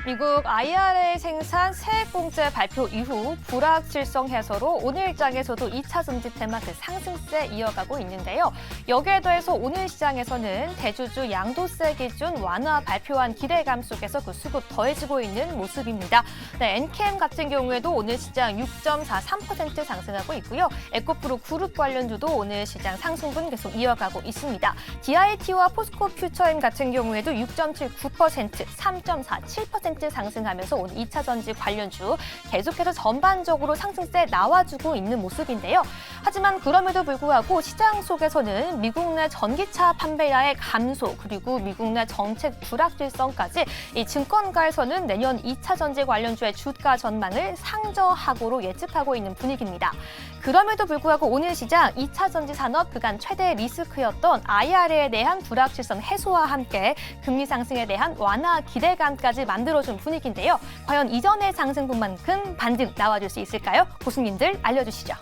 미국 IRA 생산 세액공제 발표 이후 불확실성 해소로 오늘 장에서도 2차 전지 테마 상승세 이어가고 있는데요. 여기에 더해서 오늘 시장에서는 대주주 양도세 기준 완화 발표한 기대감 속에서 그 수급 더해지고 있는 모습입니다. 네, 엔캠 같은 경우에도 오늘 시장 6.43% 상승하고 있고요. 에코프로 그룹 관련주도 오늘 시장 상승분 계속 이어가고 있습니다. DIT와 포스코 퓨처엠 같은 경우에도 6.79%, 3.47% 상승하면서 오늘 2차 전지 관련주 계속해서 전반적으로 상승세 나와주고 있는 모습인데요. 하지만 그럼에도 불구하고 시장 속에서는 미국 내 전기차 판매량의 감소 그리고 미국 내 정책 불확실성까지 이 증권가에서는 내년 2차 전지 관련주의 주가 전망을 상저하고로 예측하고 있는 분위기입니다. 그럼에도 불구하고 오늘 시장 2차 전지 산업 그간 최대 리스크였던 IRA에 대한 불확실성 해소와 함께 금리 상승에 대한 완화 기대감까지 만들어준 분위기인데요. 과연 이전의 상승분만큼 반등 나와줄 수 있을까요? 고수님들 알려주시죠.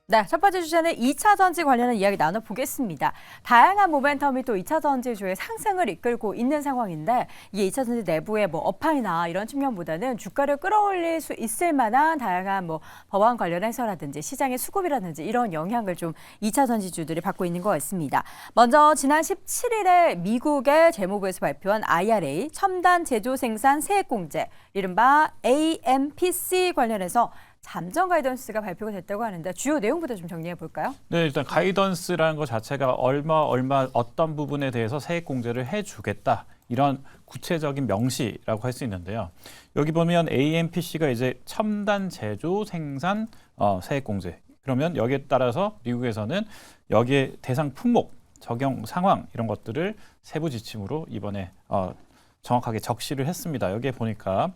네, 첫 번째 주제는 2차 전지 관련한 이야기 나눠보겠습니다. 다양한 모멘텀이 또 2차 전지주의 상승을 이끌고 있는 상황인데 이게 2차 전지 내부의 업황이나 이런 측면보다는 주가를 끌어올릴 수 있을 만한 다양한 법안 관련 해서라든지 시장의 수급이라든지 이런 영향을 좀 2차 전지주들이 받고 있는 것 같습니다. 먼저 지난 17일에 미국의 재무부에서 발표한 IRA 첨단 제조 생산 세액공제 이른바 AMPC 관련해서 잠정 가이던스가 발표가 됐다고 하는데 주요 내용부터 좀 정리해 볼까요? 네, 일단 가이던스라는 것 자체가 얼마 어떤 부분에 대해서 세액 공제를 해주겠다 이런 구체적인 명시라고 할 수 있는데요. 여기 보면 AMPC가 이제 첨단 제조 생산 세액 공제. 그러면 여기에 따라서 미국에서는 여기에 대상 품목, 적용 상황 이런 것들을 세부 지침으로 이번에 정확하게 적시를 했습니다. 여기에 보니까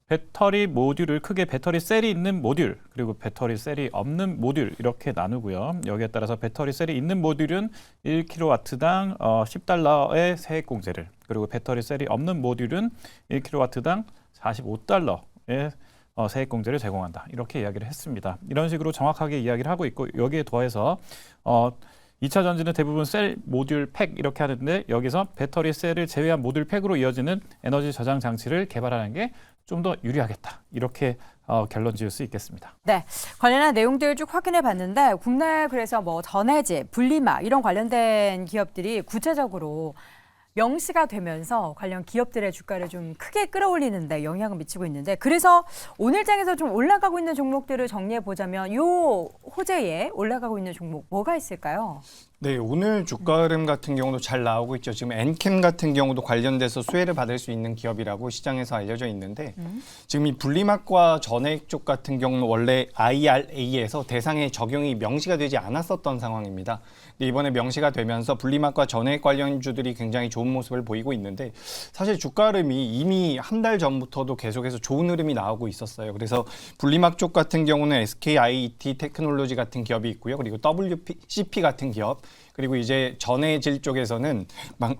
배터리 모듈을 크게 배터리 셀이 있는 모듈 그리고 배터리 셀이 없는 모듈 이렇게 나누고요. 여기에 따라서 배터리 셀이 있는 모듈은 1kW당 $10의 세액 공제를 그리고 배터리 셀이 없는 모듈은 1kW당 $45의 세액 공제를 제공한다. 이렇게 이야기를 했습니다. 이런 식으로 정확하게 이야기를 하고 있고 여기에 더해서 2차 전지는 대부분 셀, 모듈, 팩 이렇게 하는데 여기서 배터리 셀을 제외한 모듈 팩으로 이어지는 에너지 저장 장치를 개발하는 게 좀 더 유리하겠다. 이렇게 결론 지을 수 있겠습니다. 네, 관련한 내용들 쭉 확인해 봤는데 국내 그래서 전해질, 분리막 이런 관련된 기업들이 구체적으로 명시가 되면서 관련 기업들의 주가를 좀 크게 끌어올리는데 영향을 미치고 있는데 그래서 오늘 장에서 좀 올라가고 있는 종목들을 정리해 보자면 요 호재에 올라가고 있는 종목 뭐가 있을까요? 네, 오늘 주가 흐름 같은 경우도 잘 나오고 있죠. 지금 엔캠 같은 경우도 관련돼서 수혜를 받을 수 있는 기업이라고 시장에서 알려져 있는데 지금 이 분리막과 전해액 쪽 같은 경우는 원래 IRA에서 대상에 적용이 명시가 되지 않았었던 상황입니다. 근데 이번에 명시가 되면서 분리막과 전해액 관련주들이 굉장히 좋은 모습을 보이고 있는데 사실 주가 흐름이 이미 한 달 전부터도 계속해서 좋은 흐름이 나오고 있었어요. 그래서 분리막 쪽 같은 경우는 SKIET 테크놀로지 같은 기업이 있고요. 그리고 WCP 같은 기업 그리고 이제 전해질 쪽에서는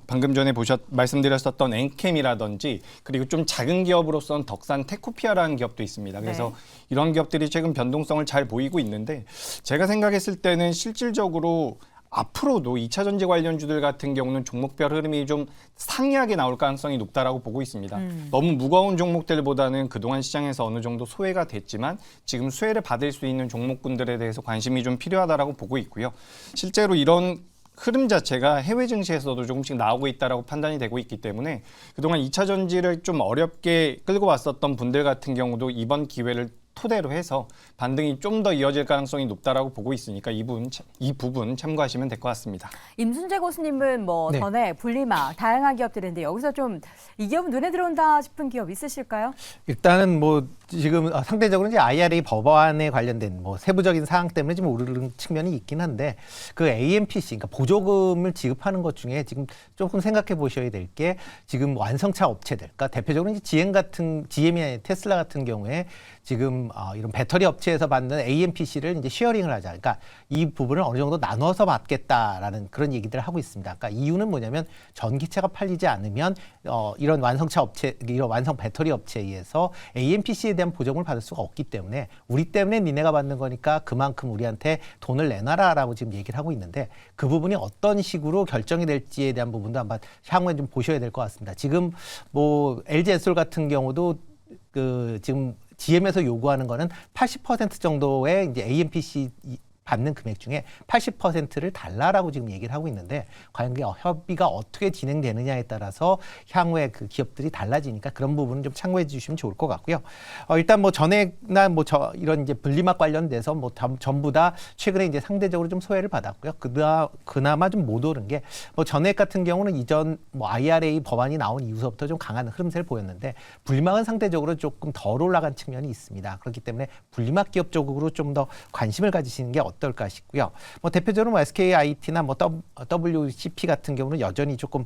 방금 전에 말씀드렸었던 엔캠이라든지 그리고 좀 작은 기업으로서는 덕산 테코피아라는 기업도 있습니다. 그래서 네. 이런 기업들이 최근 변동성을 잘 보이고 있는데 제가 생각했을 때는 실질적으로 앞으로도 2차 전지 관련주들 같은 경우는 종목별 흐름이 좀 상이하게 나올 가능성이 높다라고 보고 있습니다. 너무 무거운 종목들보다는 그동안 시장에서 어느 정도 소외가 됐지만 지금 수혜를 받을 수 있는 종목군들에 대해서 관심이 좀 필요하다라고 보고 있고요. 실제로 이런 흐름 자체가 해외 증시에서도 조금씩 나오고 있다라고 판단이 되고 있기 때문에 그동안 2차 전지를 좀 어렵게 끌고 왔었던 분들 같은 경우도 이번 기회를 토대로 해서 반등이 좀 더 이어질 가능성이 높다라고 보고 있으니까 이 부분 참고하시면 될 것 같습니다. 임순재 교수님은 네. 전해, 분리막 다양한 기업들인데 여기서 좀 이 기업은 눈에 들어온다 싶은 기업 있으실까요? 일단은 지금 상대적으로 이제 IRA 법안에 관련된 세부적인 사항 때문에 지금 오르는 측면이 있긴 한데 그 AMPC, 그러니까 보조금을 지급하는 것 중에 지금 조금 생각해 보셔야 될 게 지금 완성차 업체들, 그러니까 대표적으로 이제 GM이나 테슬라 같은 경우에 지금 이런 배터리 업체에서 받는 AMPC를 이제 쉐어링을 하자. 그러니까 이 부분을 어느 정도 나눠서 받겠다라는 그런 얘기들을 하고 있습니다. 그러니까 이유는 뭐냐면 전기차가 팔리지 않으면 이런 완성차 업체, 이런 완성 배터리 업체에 의해서 AMPC에 대한 보조금을 받을 수가 없기 때문에 우리 때문에 니네가 받는 거니까 그만큼 우리한테 돈을 내놔라라고 지금 얘기를 하고 있는데 그 부분이 어떤 식으로 결정이 될지에 대한 부분도 한번 향후에 좀 보셔야 될 것 같습니다. 지금 뭐 LG엔솔 같은 경우도 지금 GM에서 요구하는 거는 80% 정도의 이제 AMPC 받는 금액 중에 80%를 달라라고 지금 얘기를 하고 있는데 과연 그 협의가 어떻게 진행되느냐에 따라서 향후에 그 기업들이 달라지니까 그런 부분은 좀 참고해 주시면 좋을 것 같고요. 일단 뭐 전액이나 뭐 이런 이제 분리막 관련돼서 뭐 전부 다 최근에 이제 상대적으로 좀 소외를 받았고요. 그나마 좀 못 오른 게 뭐 전액 같은 경우는 이전 뭐 IRA 법안이 나온 이후서부터 좀 강한 흐름세를 보였는데 분리막은 상대적으로 조금 덜 올라간 측면이 있습니다. 그렇기 때문에 분리막 기업 쪽으로 좀 더 관심을 가지시는 게 어떨까 싶고요. 뭐 대표적으로 뭐 SKIT나 뭐 WCP 같은 경우는 여전히 조금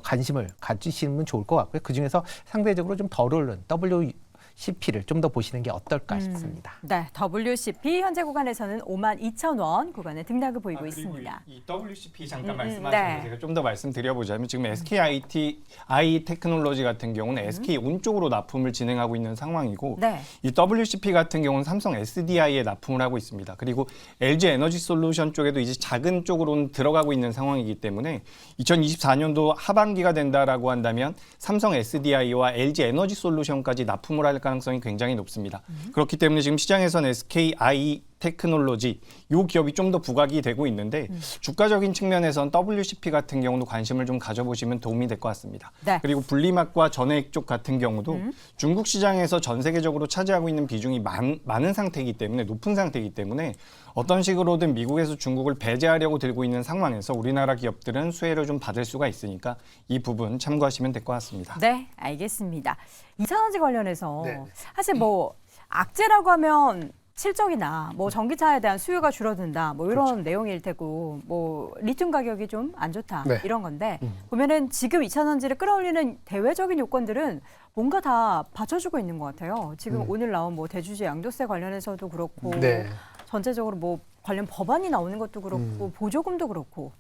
관심을 가지시면 좋을 것 같고요. 그 중에서 상대적으로 좀 덜 오른 WCP를 좀 더 보시는 게 어떨까 싶습니다. 네, WCP 현재 구간에서는 52,000원 구간에 등락을 보이고 그리고 있습니다. 이 WCP 잠깐 말씀하신 네. 거 제가 좀 더 말씀드려보자면 지금 SKI 테크놀로지 같은 경우는 SK온 쪽으로 납품을 진행하고 있는 상황이고 네. 이 WCP 같은 경우는 삼성 SDI에 납품을 하고 있습니다. 그리고 LG 에너지 솔루션 쪽에도 이제 작은 쪽으로는 들어가고 있는 상황이기 때문에 2024년도 하반기가 된다라고 한다면 삼성 SDI와 LG 에너지 솔루션까지 납품을 할 가능성이 굉장히 높습니다. 그렇기 때문에 지금 시장에서는 SKI 테크놀로지 이 기업이 좀 더 부각이 되고 있는데 주가적인 측면에서는 WCP 같은 경우도 관심을 좀 가져보시면 도움이 될 것 같습니다. 네. 그리고 분리막과 전해액 쪽 같은 경우도 중국 시장에서 전 세계적으로 차지하고 있는 비중이 많은 상태이기 때문에 높은 상태이기 때문에 어떤 식으로든 미국에서 중국을 배제하려고 들고 있는 상황에서 우리나라 기업들은 수혜를 좀 받을 수가 있으니까 이 부분 참고하시면 될 것 같습니다. 네, 알겠습니다. 2차전지 관련해서 네. 사실 뭐 악재라고 하면 실적이나 뭐 전기차에 대한 수요가 줄어든다 뭐 이런 내용일 테고 뭐 리튬 가격이 좀 안 좋다 네. 이런 건데 보면은 지금 2차전지를 끌어올리는 대외적인 요건들은 뭔가 다 받쳐주고 있는 것 같아요. 지금 오늘 나온 뭐 대주주 양도세 관련해서도 그렇고 네. 전체적으로 뭐 관련 법안이 나오는 것도 그렇고 보조금도 그렇고.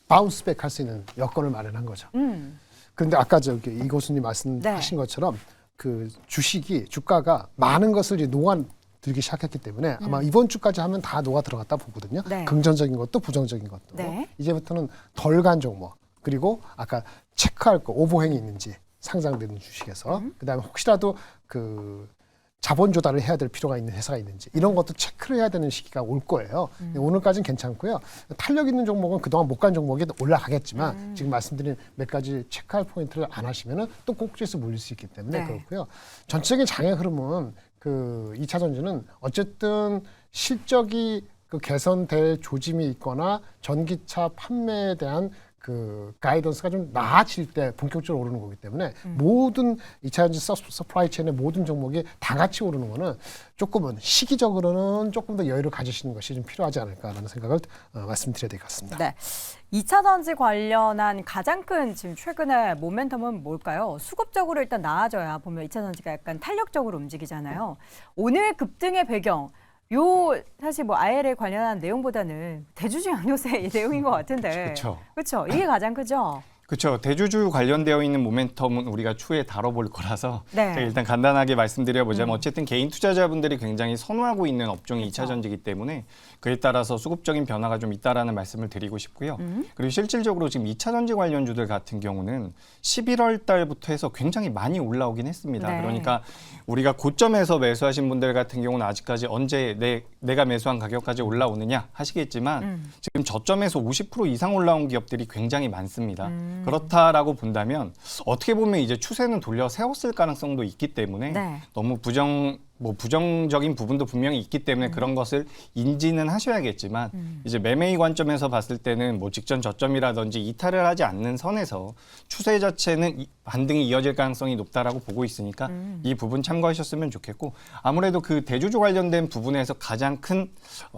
바운스백 할 수 있는 여건을 마련한 거죠. 그런데 아까 이 교수님 말씀하신 것처럼 그 주가가 많은 것을 이제 들기 시작했기 때문에 아마 이번 주까지 하면 다 녹아 들어갔다 보거든요. 네. 긍정적인 것도 부정적인 것도. 네. 이제부터는 덜 간 종목 그리고 아까 체크할 거 오버행이 있는지 상장되는 주식에서 그다음에 혹시라도 그 자본 조달을 해야 될 필요가 있는 회사가 있는지 이런 것도 체크를 해야 되는 시기가 올 거예요. 오늘까지는 괜찮고요. 탄력 있는 종목은 그동안 못 간 종목이 올라가겠지만 지금 말씀드린 몇 가지 체크할 포인트를 안 하시면은 또 꼭지에서 몰릴 수 있기 때문에 네. 그렇고요. 전체적인 장의 흐름은 그 2차 전지는 어쨌든 실적이 그 개선될 조짐이 있거나 전기차 판매에 대한 그 가이던스가 좀 나아질 때 본격적으로 오르는 거기 때문에 모든 2차 전지 서플라이 체인의 모든 종목이 다 같이 오르는 거는 조금은 시기적으로는 조금 더 여유를 가지시는 것이 좀 필요하지 않을까라는 생각을 말씀드려야 될 것 같습니다. 네. 2차 전지 관련한 가장 큰 지금 최근의 모멘텀은 뭘까요? 수급적으로 일단 나아져야 보면 2차 전지가 약간 탄력적으로 움직이잖아요. 오늘 급등의 배경, 사실 뭐 IRA 관련한 내용보다는 대주주 양도세 내용인 것 같은데. 그렇죠. 그렇죠. 이게 가장 크죠. 그렇죠. 대주주 관련되어 있는 모멘텀은 우리가 추후에 다뤄볼 거라서 네. 제가 일단 간단하게 말씀드려보자면 어쨌든 개인 투자자분들이 굉장히 선호하고 있는 업종이 그렇죠. 2차 전지이기 때문에 그에 따라서 수급적인 변화가 좀 있다라는 말씀을 드리고 싶고요. 그리고 실질적으로 지금 2차 전지 관련주들 같은 경우는 11월 달부터 해서 굉장히 많이 올라오긴 했습니다. 네. 그러니까 우리가 고점에서 매수하신 분들 같은 경우는 아직까지 언제 내가 매수한 가격까지 올라오느냐 하시겠지만 지금 저점에서 50% 이상 올라온 기업들이 굉장히 많습니다. 그렇다라고 본다면 어떻게 보면 이제 추세는 돌려 세웠을 가능성도 있기 때문에 네. 너무 부정적인 부분도 분명히 있기 때문에 그런 것을 인지는 하셔야겠지만 이제 매매의 관점에서 봤을 때는 뭐 직전 저점이라든지 이탈을 하지 않는 선에서 추세 자체는 반등이 이어질 가능성이 높다라고 보고 있으니까 이 부분 참고하셨으면 좋겠고 아무래도 그 대주주 관련된 부분에서 가장 큰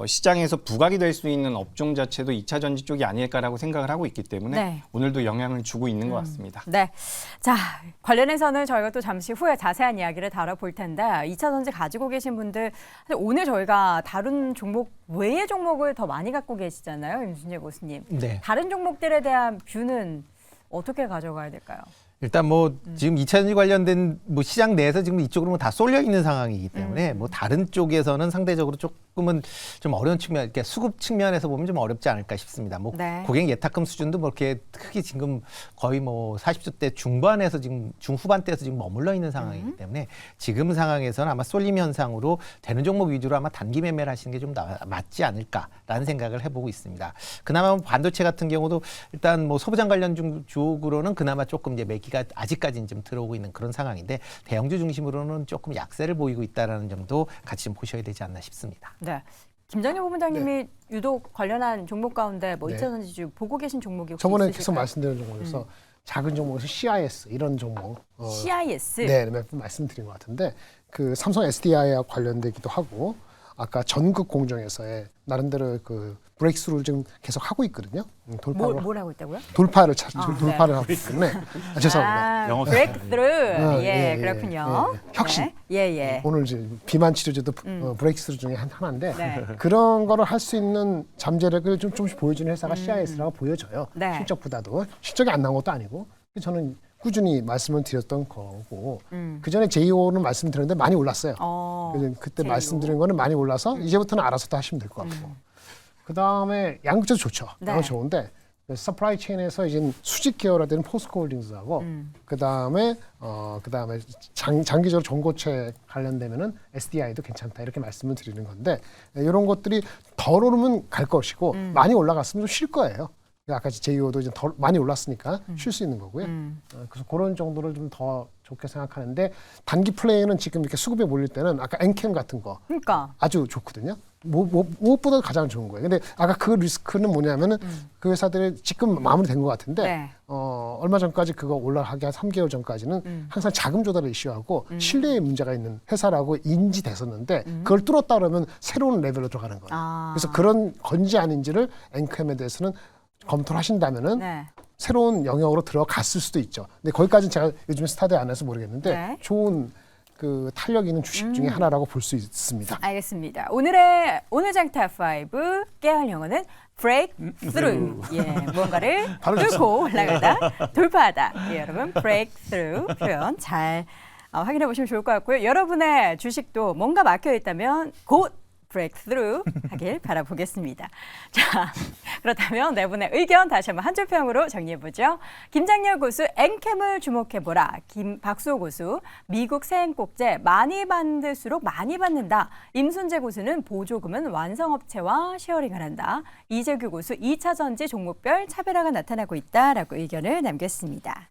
시장에서 부각이 될 수 있는 업종 자체도 2차 전지 쪽이 아닐까라고 생각을 하고 있기 때문에 네. 오늘도 영향을 주고 있는 것 같습니다. 네. 자, 관련해서는 저희가 또 잠시 후에 자세한 이야기를 다뤄볼 텐데 2차 전지 2차전지 가지고 계신 분들 사실 오늘 저희가 다른 종목 외의 종목을 더 많이 갖고 계시잖아요, 임순재 교수님. 네. 다른 종목들에 대한 뷰는 어떻게 가져가야 될까요? 일단 뭐 지금 2차전지 관련된 뭐 시장 내에서 지금 이쪽으로 다 쏠려 있는 상황이기 때문에 뭐 다른 쪽에서는 상대적으로 조금은 좀 어려운 측면, 이렇게 수급 측면에서 보면 좀 어렵지 않을까 싶습니다. 뭐 네. 고객 예탁금 수준도 뭐 이렇게 크게 지금 거의 뭐 40대 중반에서 지금 중후반대에서 지금 머물러 있는 상황이기 때문에 지금 상황에서는 아마 쏠림 현상으로 되는 종목 위주로 아마 단기 매매를 하시는 게 좀 맞지 않을까라는 생각을 해보고 있습니다. 그나마 반도체 같은 경우도 일단 뭐 소부장 관련 쪽으로는 그나마 조금 이제 매기가 아직까지는 좀 들어오고 있는 그런 상황인데 대형주 중심으로는 조금 약세를 보이고 있다라는 점도 같이 좀 보셔야 되지 않나 싶습니다. 네. 김장렬 부부장님이 유독 관련한 종목 가운데 뭐 네. 2차전지 보고 계신 종목이 혹시 저번에 있으실까요? 계속 말씀드린 종목에서 작은 종목에서 CIS 이런 종목 CIS. 네, 몇 번 말씀드린 것 같은데 그 삼성 SDI와 관련되기도 하고 아까 전국 공정에서의 나름대로 그 브레이크스루를 지금 계속 하고 있거든요. 돌파를 뭘 하고 있다고요? 돌파를 네. 돌파를 하고 있기 때문에 죄송합니다. 영어 브레이크스루. 어, 예, 그렇군요. 혁신. 네. 예, 예. 오늘 이제 비만 치료제도 브레이크스루 중에 하나인데 네. 그런 거를 할 수 있는 잠재력을 좀 조금씩 보여주는 회사가 CIS라고 보여져요. 네. 실적보다도 실적이 안 나온 것도 아니고 저는 꾸준히 말씀을 드렸던 거고 그 전에 JO는 말씀드렸는데 많이 올랐어요. 그래서 그때 JO. 말씀드린 거는 많이 올라서 이제부터는 알아서 또 하시면 될 것 같고 그 다음에 양극재도 좋죠. 네. 양은 좋은데 서프라이 체인에서 이제 수직 계열화 되는 포스코 홀딩스하고 그 다음에 장기적으로 전고체 관련되면은 SDI도 괜찮다 이렇게 말씀을 드리는 건데 이런 것들이 덜 오르면 갈 것이고 많이 올라갔으면 좀 쉴 거예요. 아까 JO도 이제 더 많이 올랐으니까 쉴 수 있는 거고요. 그래서 그런 정도를 좀 더 좋게 생각하는데 단기 플레이는 지금 이렇게 수급에 몰릴 때는 아까 엔캠 같은 거 그러니까 아주 좋거든요. 무엇보다 가장 좋은 거예요. 근데 아까 그 리스크는 뭐냐면은 그 회사들이 지금 마무리된 것 같은데 네. 얼마 전까지 그거 올라가기 한 3개월 전까지는 항상 자금 조달을 이슈하고 신뢰에 문제가 있는 회사라고 인지됐었는데 그걸 뚫었다 그러면 새로운 레벨로 들어가는 거예요. 아. 그래서 그런 건지 아닌지를 엔캠에 대해서는 검토를 하신다면은 네. 새로운 영역으로 들어갔을 수도 있죠. 근데 거기까지는 제가 요즘 스타드에 안 해서 모르겠는데 네. 좋은 그 탄력 있는 주식 중에 하나라고 볼 수 있습니다. 알겠습니다. 오늘 장타 5 깨알 영어는 breakthrough. 예, 무언가를 뚫고 올라가다, 돌파하다. 예, 여러분 breakthrough 표현 잘 확인해 보시면 좋을 것 같고요. 여러분의 주식도 뭔가 막혀 있다면 곧 breakthrough 하길 바라보겠습니다. 자, 그렇다면 네 분의 의견 다시 한번 한 줄 평으로 정리해보죠. 김장렬 고수 엔캠을 주목해보라. 박수호 고수 미국 세행국제 많이 받을수록 많이 받는다. 임순재 고수는 보조금은 완성업체와 쉐어링을 한다. 이재규 고수 2차전지 종목별 차별화가 나타나고 있다라고 의견을 남겼습니다.